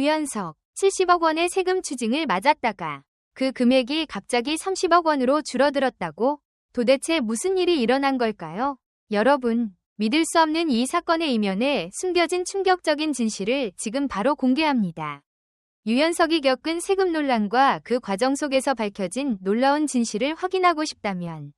유연석 70억 원의 세금 추징을 맞았다가 그 금액이 갑자기 30억 원으로 줄어들었다고? 도대체 무슨 일이 일어난 걸까요? 여러분, 믿을 수 없는 이 사건의 이면에 숨겨진 충격적인 진실을 지금 바로 공개합니다. 유연석이 겪은 세금 논란과 그 과정 속에서 밝혀진 놀라운 진실을 확인하고 싶다면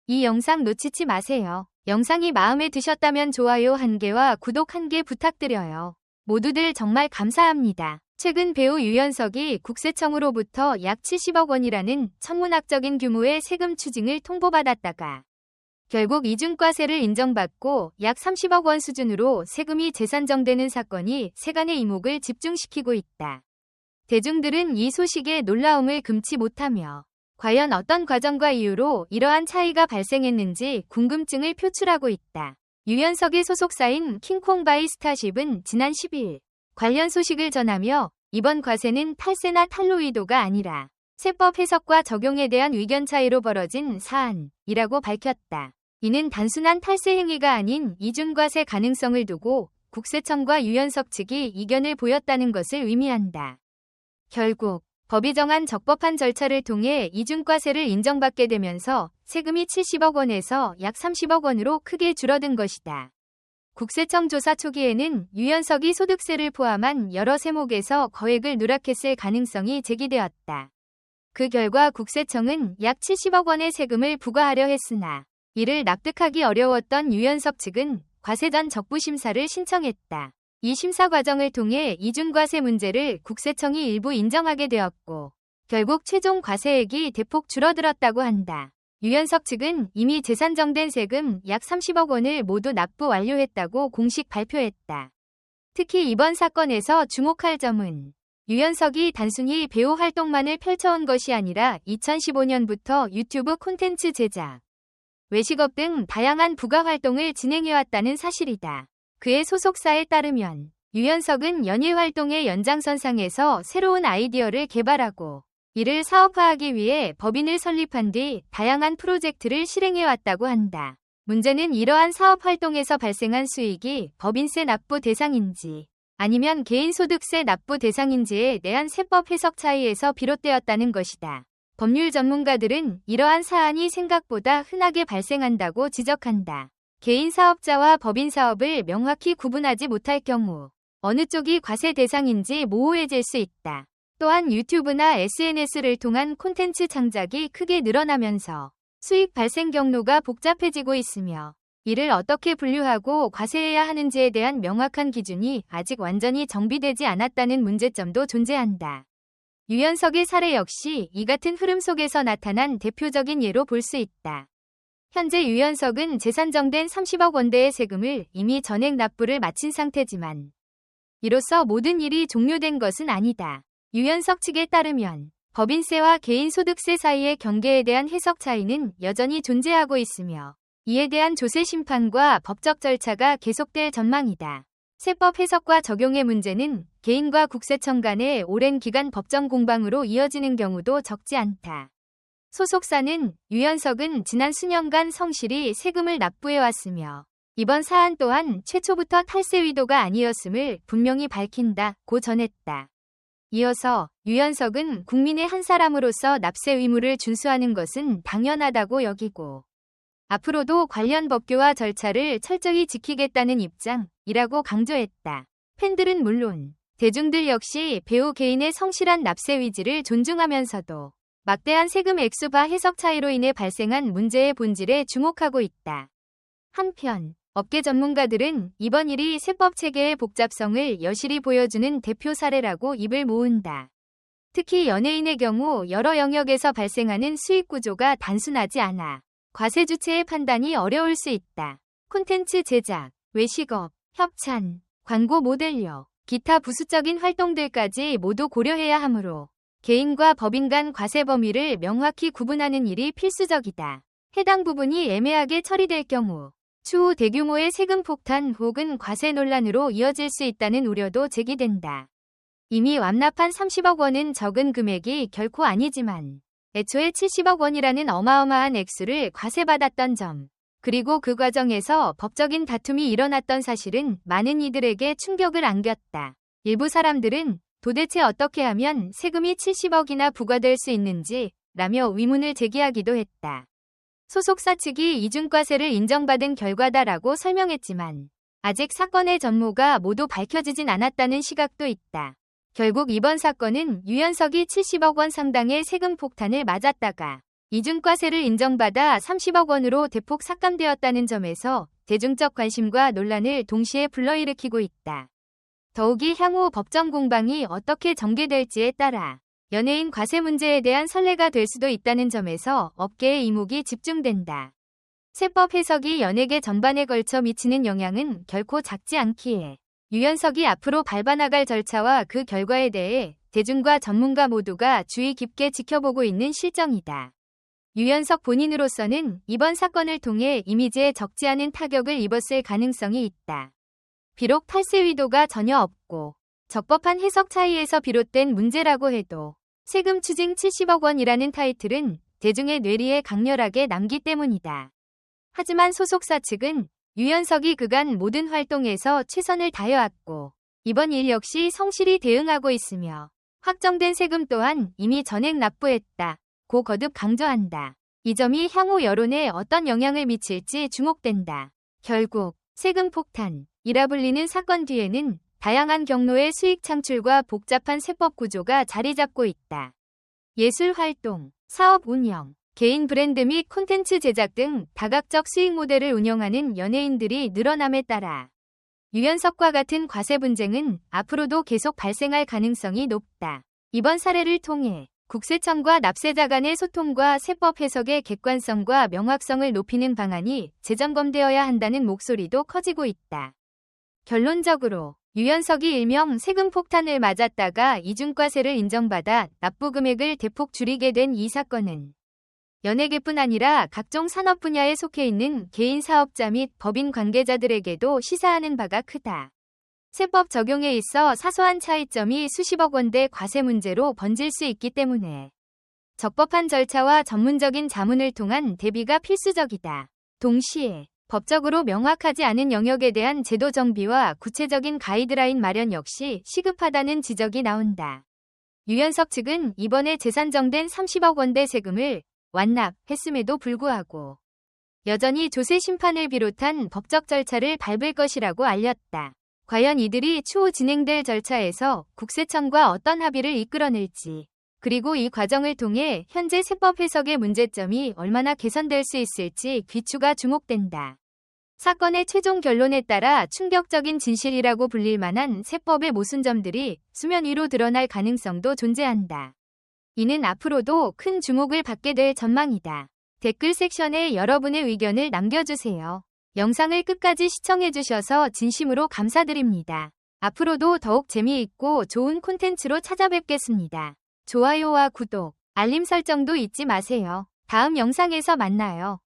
이 영상 놓치지 마세요. 영상이 마음에 드셨다면 좋아요 1개와 구독 1개 부탁드려요. 모두들 정말 감사합니다. 최근 배우 유연석이 국세청으로부터 약 70억 원이라는 천문학적인 규모의 세금 추징을 통보받았다가 결국 이중과세를 인정받고 약 30억 원 수준으로 세금이 재산정되는 사건이 세간의 이목을 집중시키고 있다. 대중들은 이 소식에 놀라움을 금치 못하며 과연 어떤 과정과 이유로 이러한 차이가 발생했는지 궁금증을 표출하고 있다. 유연석의 소속사인 킹콩바이 스타쉽은 지난 10일 관련 소식을 전하며 이번 과세는 탈세나 탈루 의도가 아니라 세법 해석과 적용에 대한 의견 차이로 벌어진 사안이라고 밝혔다. 이는 단순한 탈세 행위가 아닌 이중과세 가능성을 두고 국세청과 유연석 측이 이견을 보였다는 것을 의미한다. 결국 법이 정한 적법한 절차를 통해 이중과세를 인정받게 되면서 세금이 70억 원에서 약 30억 원으로 크게 줄어든 것이다. 국세청 조사 초기에는 유연석이 소득세를 포함한 여러 세목에서 거액을 누락했을 가능성이 제기되었다. 그 결과 국세청은 약 70억 원의 세금을 부과하려 했으나 이를 납득하기 어려웠던 유연석 측은 과세 전 적부심사를 신청했다. 이 심사 과정을 통해 이중과세 문제를 국세청이 일부 인정하게 되었고 결국 최종 과세액이 대폭 줄어들었다고 한다. 유연석 측은 이미 재산정된 세금 약 30억 원을 모두 납부 완료했다고 공식 발표했다. 특히 이번 사건에서 주목할 점은 유연석이 단순히 배우 활동만을 펼쳐온 것이 아니라 2015년부터 유튜브 콘텐츠 제작, 외식업 등 다양한 부가 활동을 진행해왔다는 사실이다. 그의 소속사에 따르면 유연석은 연예 활동의 연장선상에서 새로운 아이디어를 개발하고 이를 사업화하기 위해 법인을 설립한 뒤 다양한 프로젝트를 실행해왔다고 한다. 문제는 이러한 사업 활동에서 발생한 수익이 법인세 납부 대상인지 아니면 개인소득세 납부 대상인지에 대한 세법 해석 차이에서 비롯되었다는 것이다. 법률 전문가들은 이러한 사안이 생각보다 흔하게 발생한다고 지적한다. 개인 사업자와 법인 사업을 명확히 구분하지 못할 경우 어느 쪽이 과세 대상인지 모호해질 수 있다. 또한 유튜브나 SNS를 통한 콘텐츠 창작이 크게 늘어나면서 수익 발생 경로가 복잡해지고 있으며 이를 어떻게 분류하고 과세해야 하는지에 대한 명확한 기준이 아직 완전히 정비되지 않았다는 문제점도 존재한다. 유연석의 사례 역시 이 같은 흐름 속에서 나타난 대표적인 예로 볼 수 있다. 현재 유연석은 재산정된 30억 원대의 세금을 이미 전액 납부를 마친 상태지만 이로써 모든 일이 종료된 것은 아니다. 유연석 측에 따르면 법인세와 개인소득세 사이의 경계에 대한 해석 차이는 여전히 존재하고 있으며 이에 대한 조세 심판과 법적 절차가 계속될 전망이다. 세법 해석과 적용의 문제는 개인과 국세청 간의 오랜 기간 법정 공방으로 이어지는 경우도 적지 않다. 소속사는 유연석은 지난 수년간 성실히 세금을 납부해왔으며 이번 사안 또한 최초부터 탈세 의도가 아니었음을 분명히 밝힌다고 전했다. 이어서 유연석은 국민의 한 사람으로서 납세 의무를 준수하는 것은 당연하다고 여기고 앞으로도 관련 법규와 절차를 철저히 지키겠다는 입장이라고 강조했다. 팬들은 물론 대중들 역시 배우 개인의 성실한 납세 의지를 존중하면서도 막대한 세금 액수와 해석 차이로 인해 발생한 문제의 본질에 주목하고 있다. 한편 업계 전문가들은 이번 일이 세법 체계의 복잡성을 여실히 보여주는 대표 사례라고 입을 모은다. 특히 연예인의 경우 여러 영역에서 발생하는 수익 구조가 단순하지 않아 과세 주체의 판단이 어려울 수 있다. 콘텐츠 제작, 외식업, 협찬, 광고 모델료, 기타 부수적인 활동들까지 모두 고려해야 하므로 개인과 법인 간 과세 범위를 명확히 구분하는 일이 필수적이다. 해당 부분이 애매하게 처리될 경우 추후 대규모의 세금 폭탄 혹은 과세 논란으로 이어질 수 있다는 우려도 제기된다. 이미 완납한 30억 원은 적은 금액이 결코 아니지만 애초에 70억 원이라는 어마어마한 액수를 과세받았던 점, 그리고 그 과정에서 법적인 다툼이 일어났던 사실은 많은 이들에게 충격을 안겼다. 일부 사람들은 도대체 어떻게 하면 세금이 70억이나 부과될 수 있는지 라며 의문을 제기하기도 했다. 소속사 측이 이중과세를 인정받은 결과다라고 설명했지만 아직 사건의 전모가 모두 밝혀지진 않았다는 시각도 있다. 결국 이번 사건은 유연석이 70억 원 상당의 세금 폭탄을 맞았다가 이중과세를 인정받아 30억 원으로 대폭 삭감되었다는 점에서 대중적 관심과 논란을 동시에 불러일으키고 있다. 더욱이 향후 법정 공방이 어떻게 전개될지에 따라 연예인 과세 문제에 대한 선례가 될 수도 있다는 점에서 업계의 이목이 집중된다. 세법 해석이 연예계 전반에 걸쳐 미치는 영향은 결코 작지 않기에 유연석이 앞으로 밟아나갈 절차와 그 결과에 대해 대중과 전문가 모두가 주의 깊게 지켜보고 있는 실정이다. 유연석 본인으로서는 이번 사건을 통해 이미지에 적지 않은 타격을 입었을 가능성이 있다. 비록 탈세 의도가 전혀 없고 적법한 해석 차이에서 비롯된 문제라고 해도 세금 추징 70억 원이라는 타이틀은 대중의 뇌리에 강렬하게 남기 때문이다. 하지만 소속사 측은 유연석이 그간 모든 활동에서 최선을 다해왔고 이번 일 역시 성실히 대응하고 있으며 확정된 세금 또한 이미 전액 납부했다. 고 거듭 강조한다. 이 점이 향후 여론에 어떤 영향을 미칠지 주목된다. 결국 세금 폭탄이라 불리는 사건 뒤에는 다양한 경로의 수익 창출과 복잡한 세법 구조가 자리 잡고 있다. 예술 활동, 사업 운영, 개인 브랜드 및 콘텐츠 제작 등 다각적 수익 모델을 운영하는 연예인들이 늘어남에 따라 유연석과 같은 과세 분쟁은 앞으로도 계속 발생할 가능성이 높다. 이번 사례를 통해 국세청과 납세자 간의 소통과 세법 해석의 객관성과 명확성을 높이는 방안이 재점검되어야 한다는 목소리도 커지고 있다. 결론적으로 유연석이 일명 세금 폭탄을 맞았다가 이중과세를 인정받아 납부 금액을 대폭 줄이게 된 이 사건은 연예계뿐 아니라 각종 산업 분야에 속해 있는 개인 사업자 및 법인 관계자들에게도 시사하는 바가 크다. 세법 적용에 있어 사소한 차이점이 수십억 원대 과세 문제로 번질 수 있기 때문에 적법한 절차와 전문적인 자문을 통한 대비가 필수적이다. 동시에 법적으로 명확하지 않은 영역에 대한 제도 정비와 구체적인 가이드라인 마련 역시 시급하다는 지적이 나온다. 유연석 측은 이번에 재산정된 30억 원대 세금을 완납했음에도 불구하고 여전히 조세 심판을 비롯한 법적 절차를 밟을 것이라고 알렸다. 과연 이들이 추후 진행될 절차에서 국세청과 어떤 합의를 이끌어낼지, 그리고 이 과정을 통해 현재 세법 해석의 문제점이 얼마나 개선될 수 있을지 귀추가 주목된다. 사건의 최종 결론에 따라 충격적인 진실이라고 불릴 만한 세법의 모순점들이 수면 위로 드러날 가능성도 존재한다. 이는 앞으로도 큰 주목을 받게 될 전망이다. 댓글 섹션에 여러분의 의견을 남겨주세요. 영상을 끝까지 시청해주셔서 진심으로 감사드립니다. 앞으로도 더욱 재미있고 좋은 콘텐츠로 찾아뵙겠습니다. 좋아요와 구독, 알림 설정도 잊지 마세요. 다음 영상에서 만나요.